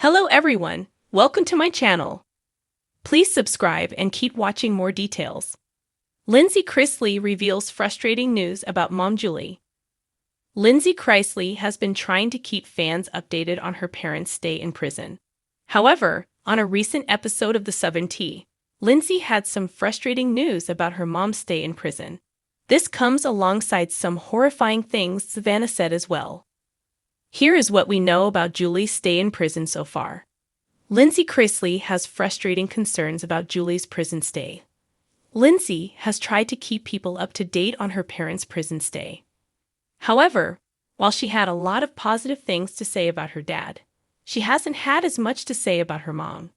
Hello everyone, welcome to my channel. Please subscribe and keep watching more details. Lindsie Chrisley reveals frustrating news about mom Julie. Lindsie Chrisley has been trying to keep fans updated on her parents' stay in prison. However, on a recent episode of The 7T, Lindsie had some frustrating news about her mom's stay in prison. This comes alongside some horrifying things Savannah said as well. Here is what we know about Julie's stay in prison so far. Lindsie Chrisley has frustrating concerns about Julie's prison stay. Lindsie has tried to keep people up to date on her parents' prison stay. However, while she had a lot of positive things to say about her dad, she hasn't had as much to say about her mom.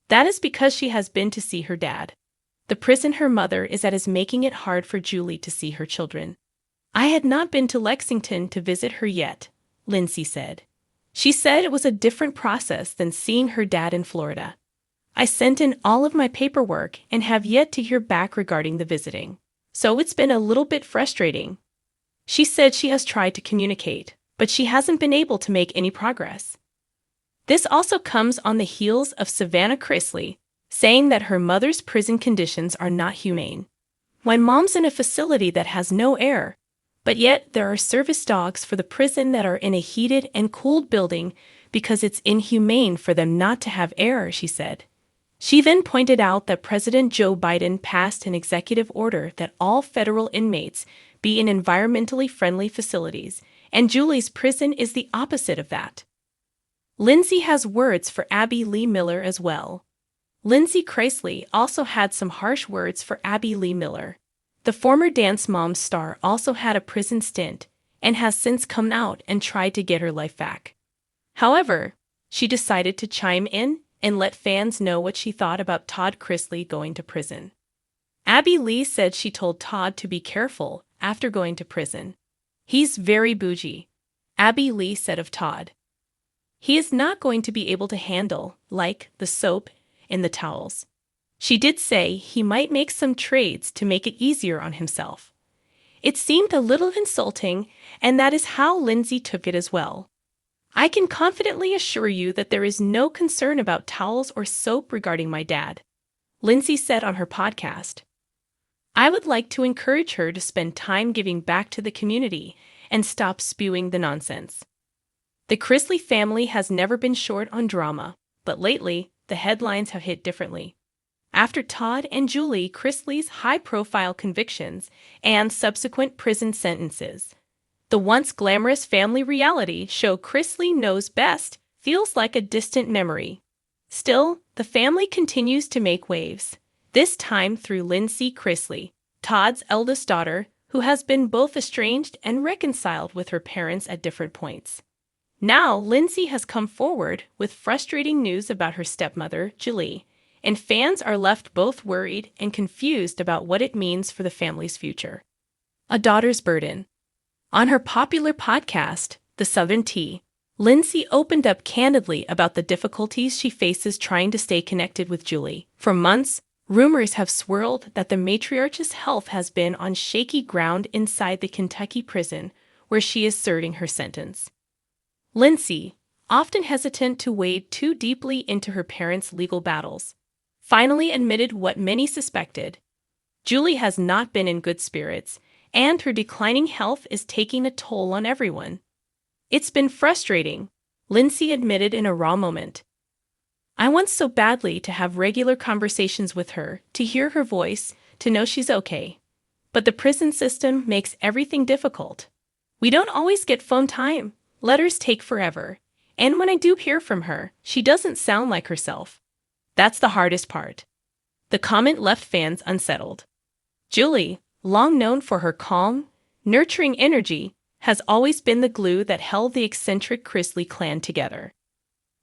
That is because she has been to see her dad. The prison her mother is at is making it hard for Julie to see her children. "I had not been to Lexington to visit her yet," Lindsie said. She said it was a different process than seeing her dad in Florida. "I sent in all of my paperwork and have yet to hear back regarding the visiting. So it's been a little bit frustrating." She said she has tried to communicate, but she hasn't been able to make any progress. This also comes on the heels of Savannah Chrisley saying that her mother's prison conditions are not humane. When mom's in a facility that has no air, but yet there are service dogs for the prison that are in a heated and cooled building because it's inhumane for them not to have air, she said. She then pointed out that President Joe Biden passed an executive order that all federal inmates be in environmentally friendly facilities, and Julie's prison is the opposite of that. Lindsie has words for Abby Lee Miller as well. Lindsie Chrisley also had some harsh words for Abby Lee Miller. The former Dance Moms star also had a prison stint and has since come out and tried to get her life back. However, she decided to chime in and let fans know what she thought about Todd Chrisley going to prison. Abby Lee said she told Todd to be careful after going to prison. "He's very bougie," Abby Lee said of Todd. "He is not going to be able to handle, like, the soap and the towels." She did say he might make some trades to make it easier on himself. It seemed a little insulting, and that is how Lindsie took it as well. "I can confidently assure you that there is no concern about towels or soap regarding my dad," Lindsie said on her podcast. "I would like to encourage her to spend time giving back to the community and stop spewing the nonsense." The Chrisley family has never been short on drama, but lately, the headlines have hit differently. After Todd and Julie Chrisley's high-profile convictions and subsequent prison sentences, the once glamorous family reality show Chrisley Knows Best feels like a distant memory. Still, the family continues to make waves, this time through Lindsie Chrisley, Todd's eldest daughter, who has been both estranged and reconciled with her parents at different points. Now, Lindsie has come forward with frustrating news about her stepmother, Julie, and fans are left both worried and confused about what it means for the family's future. A daughter's burden. On her popular podcast, The 7T, Lindsie opened up candidly about the difficulties she faces trying to stay connected with Julie. For months, rumors have swirled that the matriarch's health has been on shaky ground inside the Kentucky prison where she is serving her sentence. Lindsie, often hesitant to wade too deeply into her parents' legal battles, finally admitted what many suspected. Julie has not been in good spirits, and her declining health is taking a toll on everyone. "It's been frustrating," Lindsie admitted in a raw moment. "I want so badly to have regular conversations with her, to hear her voice, to know she's okay. But the prison system makes everything difficult. We don't always get phone time, letters take forever, and when I do hear from her, she doesn't sound like herself. That's the hardest part." The comment left fans unsettled. Julie, long known for her calm, nurturing energy, has always been the glue that held the eccentric Chrisley clan together.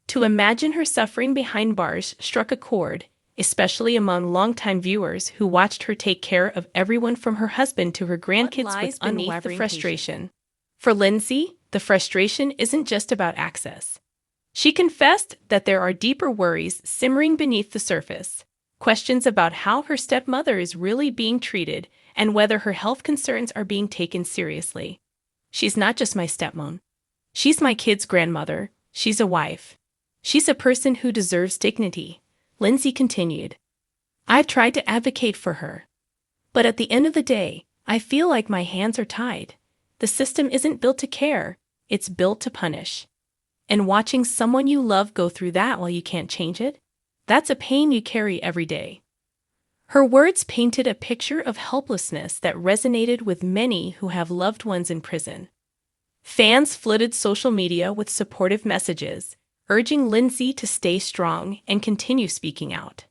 To imagine her suffering behind bars struck a chord, especially among longtime viewers who watched her take care of everyone from her husband to her grandkids with unwavering frustration. For Lindsie, the frustration isn't just about access. She confessed that there are deeper worries simmering beneath the surface, questions about how her stepmother is really being treated and whether her health concerns are being taken seriously. "She's not just my stepmom. She's my kid's grandmother. She's a wife. She's a person who deserves dignity, Lindsie continued. I've tried to advocate for her. But at the end of the day, I feel like my hands are tied. The system isn't built to care, it's built to punish. And watching someone you love go through that while you can't change it, that's a pain you carry every day. Her words painted a picture of helplessness that resonated with many who have loved ones in prison. Fans flooded social media with supportive messages, urging Lindsie to stay strong and continue speaking out.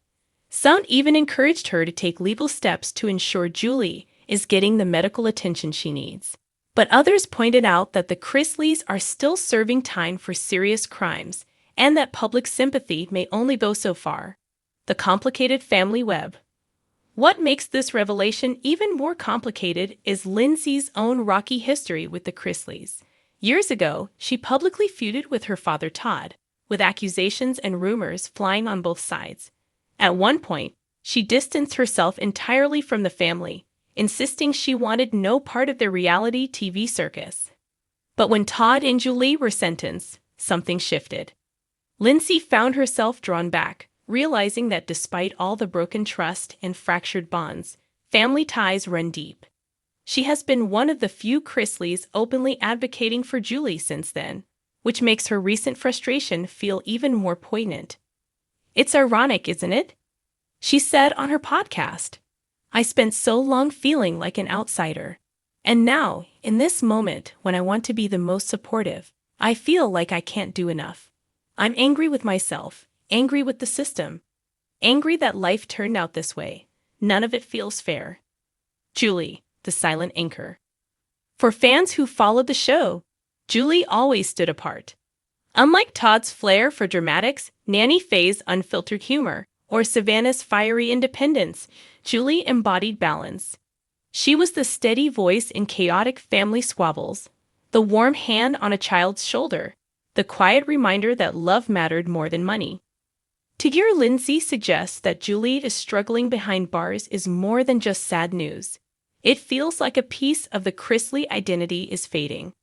Some even encouraged her to take legal steps to ensure Julie is getting the medical attention she needs. But others pointed out that the Chrisleys are still serving time for serious crimes and that public sympathy may only go so far. The complicated family web. What makes this revelation even more complicated is Lindsie's own rocky history with the Chrisleys. Years ago, she publicly feuded with her father Todd, with accusations and rumors flying on both sides. At one point, she distanced herself entirely from the family, insisting she wanted no part of their reality TV circus. But when Todd and Julie were sentenced, something shifted. Lindsie found herself drawn back, realizing that despite all the broken trust and fractured bonds, family ties run deep. She has been one of the few Chrisleys openly advocating for Julie since then, which makes her recent frustration feel even more poignant. It's ironic, isn't it? She said on her podcast, I spent so long feeling like an outsider. And now, in this moment when I want to be the most supportive, I feel like I can't do enough. I'm angry with myself, angry with the system, angry that life turned out this way. None of it feels fair. Julie, the silent anchor. For fans who followed the show, Julie always stood apart. Unlike Todd's flair for dramatics, Nanny Faye's unfiltered humor, or Savannah's fiery independence, Julie embodied balance. She was the steady voice in chaotic family squabbles, the warm hand on a child's shoulder, the quiet reminder that love mattered more than money. To hear Lindsie suggest that Julie is struggling behind bars is more than just sad news. It feels like a piece of the Chrisley identity is fading.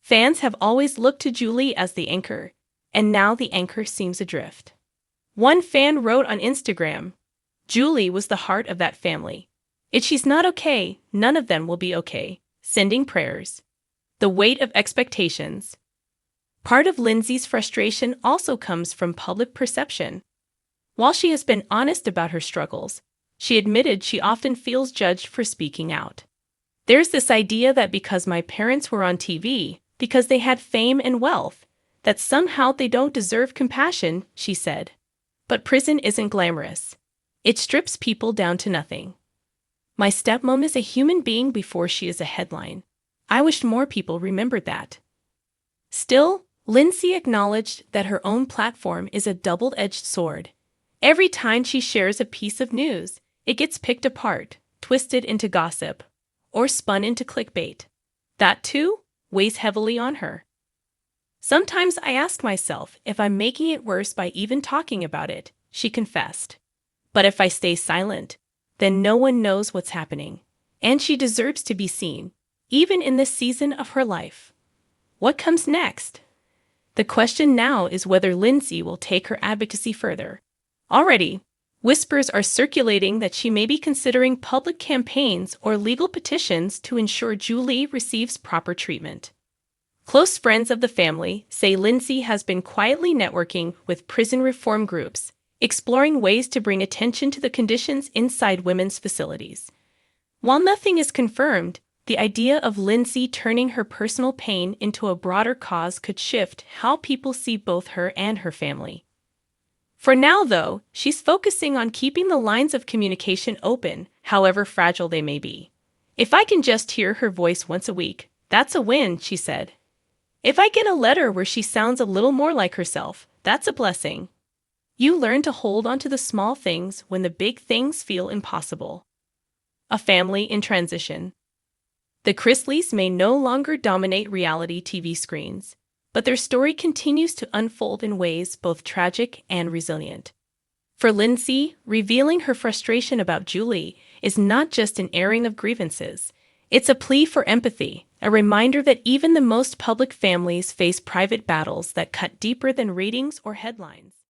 Fans have always looked to Julie as the anchor, and now the anchor seems adrift. One fan wrote on Instagram, Julie was the heart of that family. If she's not okay, none of them will be okay. Sending prayers. The weight of expectations. Part of Lindsie's frustration also comes from public perception. While she has been honest about her struggles, she admitted she often feels judged for speaking out. There's this idea that because my parents were on TV, because they had fame and wealth, that somehow they don't deserve compassion, she said. But prison isn't glamorous. It strips people down to nothing. My stepmom is a human being before she is a headline. I wish more people remembered that. Still, Lindsie acknowledged that her own platform is a double-edged sword. Every time she shares a piece of news, it gets picked apart, twisted into gossip, or spun into clickbait. That, too, weighs heavily on her. Sometimes I ask myself if I'm making it worse by even talking about it, she confessed. But if I stay silent, then no one knows what's happening. And she deserves to be seen, even in this season of her life. What comes next? The question now is whether Lindsie will take her advocacy further. Already, whispers are circulating that she may be considering public campaigns or legal petitions to ensure Julie receives proper treatment. Close friends of the family say Lindsie has been quietly networking with prison reform groups, exploring ways to bring attention to the conditions inside women's facilities. While nothing is confirmed, the idea of Lindsie turning her personal pain into a broader cause could shift how people see both her and her family. For now, though, she's focusing on keeping the lines of communication open, however fragile they may be. If I can just hear her voice once a week, that's a win, she said. If I get a letter where she sounds a little more like herself, that's a blessing. You learn to hold on to the small things when the big things feel impossible. A family in transition. The Chrisleys may no longer dominate reality TV screens, but their story continues to unfold in ways both tragic and resilient. For Lindsie, revealing her frustration about Julie is not just an airing of grievances. It's a plea for empathy, A reminder that even the most public families face private battles that cut deeper than ratings or headlines.